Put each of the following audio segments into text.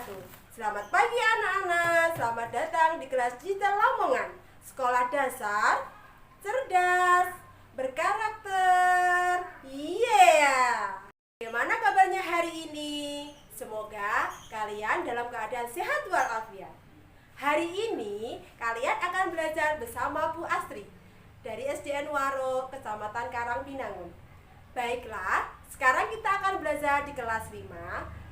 wabarakatuh. Selamat pagi anak-anak, selamat datang di kelas Digital Lamongan. Sekolah dasar, cerdas, berkarakter. Bagaimana kabarnya hari ini? Semoga kalian dalam keadaan sehat walafiat. Hari ini kalian akan belajar bersama Bu Astri dari SDN Waro, Kecamatan Karangpinangun. Baiklah, sekarang kita akan belajar di kelas 5.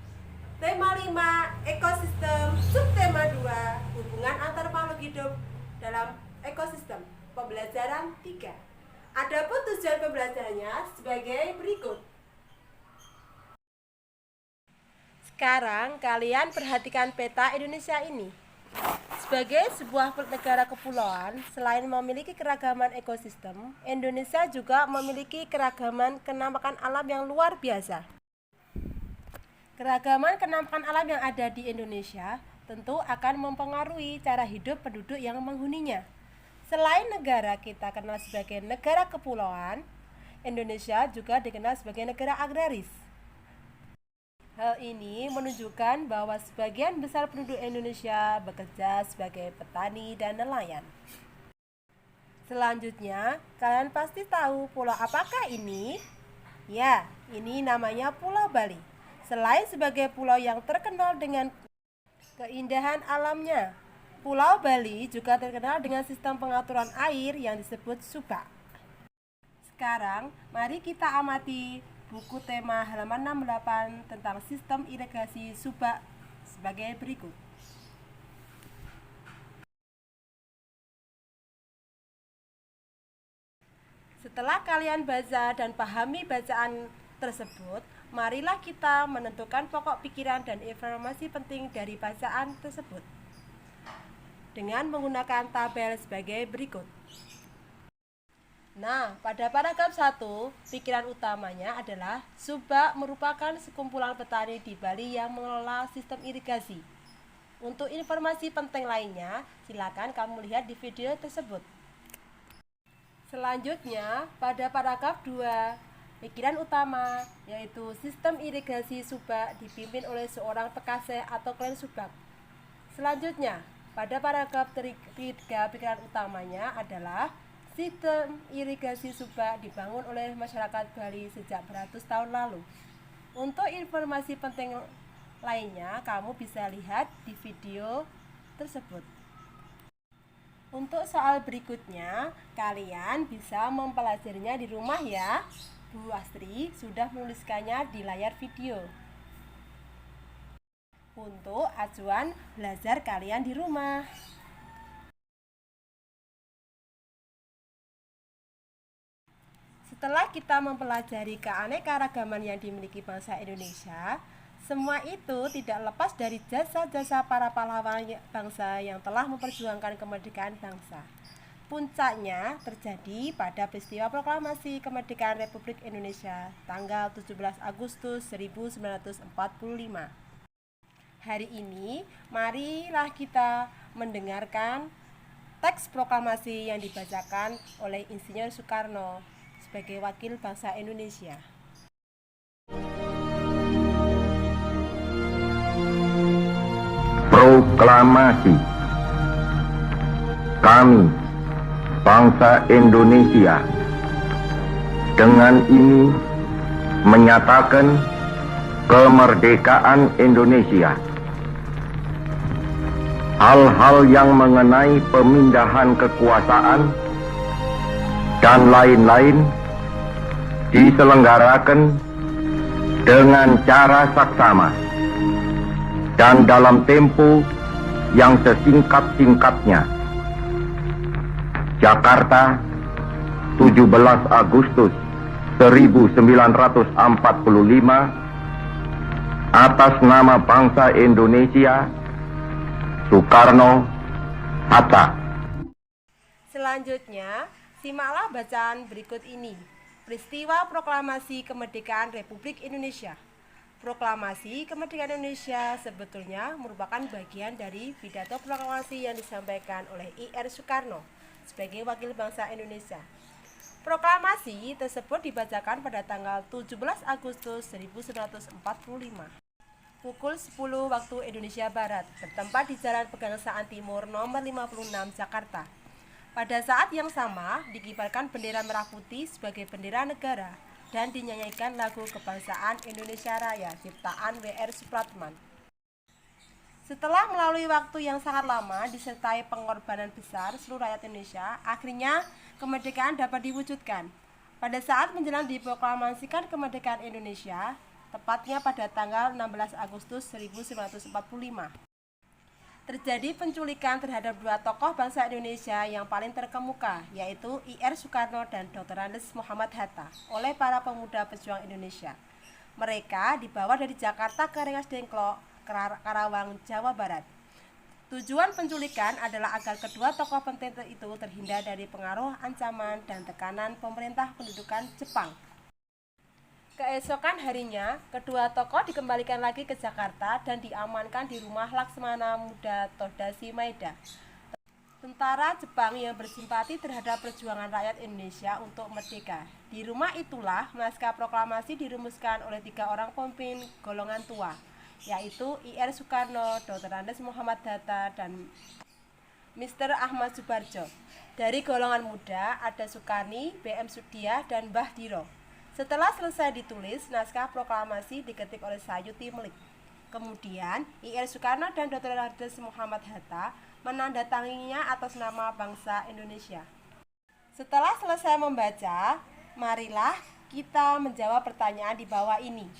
Tema 5, ekosistem. Subtema 2, hubungan antar makhluk hidup dalam ekosistem. Pembelajaran 3. Adapun tujuan pembelajarannya sebagai berikut. Sekarang kalian perhatikan peta Indonesia ini. Sebagai sebuah negara kepulauan, selain memiliki keragaman ekosistem, Indonesia juga memiliki keragaman kenampakan alam yang luar biasa. Keragaman kenampakan alam yang ada di Indonesia tentu akan mempengaruhi cara hidup penduduk yang menghuninya. Selain negara kita kenal sebagai negara kepulauan, Indonesia juga dikenal sebagai negara agraris. Hal ini menunjukkan bahwa sebagian besar penduduk Indonesia bekerja sebagai petani dan nelayan. Selanjutnya, kalian pasti tahu pulau apakah ini? Ya, ini namanya Pulau Bali. Selain sebagai pulau yang terkenal dengan keindahan alamnya, Pulau Bali juga terkenal dengan sistem pengaturan air yang disebut subak. Sekarang, mari kita amati buku tema halaman 68 tentang sistem irigasi subak sebagai berikut. Setelah kalian baca dan pahami bacaan tersebut, marilah kita menentukan pokok pikiran dan informasi penting dari bacaan tersebut dengan menggunakan tabel sebagai berikut. Nah, pada paragraf 1, pikiran utamanya adalah subak merupakan sekumpulan petani di Bali yang mengelola sistem irigasi. Untuk informasi penting lainnya, silakan kamu lihat di video tersebut. Selanjutnya, pada paragraf 2, pikiran utama, yaitu sistem irigasi subak dipimpin oleh seorang pekaseh atau klen subak. Selanjutnya, pada paragraf 3, pikiran utamanya adalah sistem irigasi subak dibangun oleh masyarakat Bali sejak beratus tahun lalu. Untuk informasi penting lainnya, kamu bisa lihat di video tersebut. Untuk soal berikutnya, kalian bisa mempelajarinya di rumah ya. Bu Astri sudah menuliskannya di layar video. Untuk acuan belajar kalian di rumah. Setelah kita mempelajari keanekaragaman yang dimiliki bangsa Indonesia, semua itu tidak lepas dari jasa-jasa para pahlawan bangsa yang telah memperjuangkan kemerdekaan bangsa. Puncaknya terjadi pada peristiwa proklamasi kemerdekaan Republik Indonesia tanggal 17 Agustus 1945. Hari ini, marilah kita mendengarkan teks proklamasi yang dibacakan oleh Insinyur Soekarno sebagai wakil bangsa Indonesia. Proklamasi. Kami, bangsa Indonesia, dengan ini menyatakan kemerdekaan Indonesia. Hal-hal yang mengenai pemindahan kekuasaan dan lain-lain diselenggarakan dengan cara saksama dan dalam tempo yang sesingkat-singkatnya. Jakarta, 17 Agustus 1945, atas nama bangsa Indonesia, Soekarno, Hatta. Selanjutnya, simaklah bacaan berikut ini. Peristiwa Proklamasi Kemerdekaan Republik Indonesia. Proklamasi Kemerdekaan Indonesia sebetulnya merupakan bagian dari pidato proklamasi yang disampaikan oleh I.R. Soekarno sebagai wakil bangsa Indonesia. Proklamasi tersebut dibacakan pada tanggal 17 Agustus 1945. pukul 10 waktu Indonesia Barat, bertempat di Jalan Pegangsaan Timur nomor 56 Jakarta. Pada saat yang sama, dikibarkan bendera merah putih sebagai bendera negara dan dinyanyikan lagu kebangsaan Indonesia Raya ciptaan W.R. Supratman. Setelah melalui waktu yang sangat lama disertai pengorbanan besar seluruh rakyat Indonesia, akhirnya kemerdekaan dapat diwujudkan. Pada saat menjelang diproklamasikan kemerdekaan Indonesia, tepatnya pada tanggal 16 Agustus 1945. Terjadi penculikan terhadap dua tokoh bangsa Indonesia yang paling terkemuka, yaitu I.R. Soekarno dan Dr. Andes Muhammad Hatta, oleh para pemuda pejuang Indonesia. Mereka dibawa dari Jakarta ke Rengas Dengklok, Karawang, Jawa Barat. Tujuan penculikan adalah agar kedua tokoh penting itu terhindar dari pengaruh, ancaman, dan tekanan pemerintah pendudukan Jepang. Keesokan harinya, kedua tokoh dikembalikan lagi ke Jakarta dan diamankan di rumah Laksmana Muda Todasi Maeda, tentara Jepang yang bersimpati terhadap perjuangan rakyat Indonesia untuk merdeka. Di rumah itulah naskah proklamasi dirumuskan oleh 3 orang pemimpin golongan tua, yaitu I.R. Soekarno, Dr. Andes Muhammad Hatta, dan Mr. Ahmad Subarjo. Dari golongan muda ada Sukarni, B.M. Sudiah, dan Mbah Diro. Setelah selesai ditulis, naskah proklamasi diketik oleh Sayuti Melik. Kemudian, I.R. Soekarno dan Dr. Andes Muhammad Hatta menandatanganinya atas nama bangsa Indonesia. Setelah selesai membaca, marilah kita menjawab pertanyaan di bawah ini.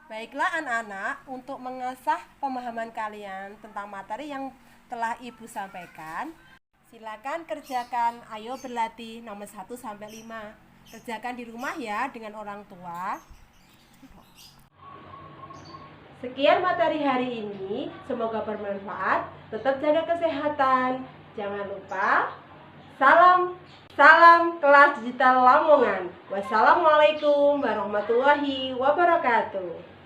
Baiklah anak-anak, untuk mengasah pemahaman kalian tentang materi yang telah Ibu sampaikan, silakan kerjakan ayo berlatih nomor 1 sampai 5. Kerjakan di rumah ya dengan orang tua. Sekian materi hari ini, semoga bermanfaat. Tetap jaga kesehatan. Jangan lupa salam kelas digital Lamongan. Wassalamualaikum warahmatullahi wabarakatuh.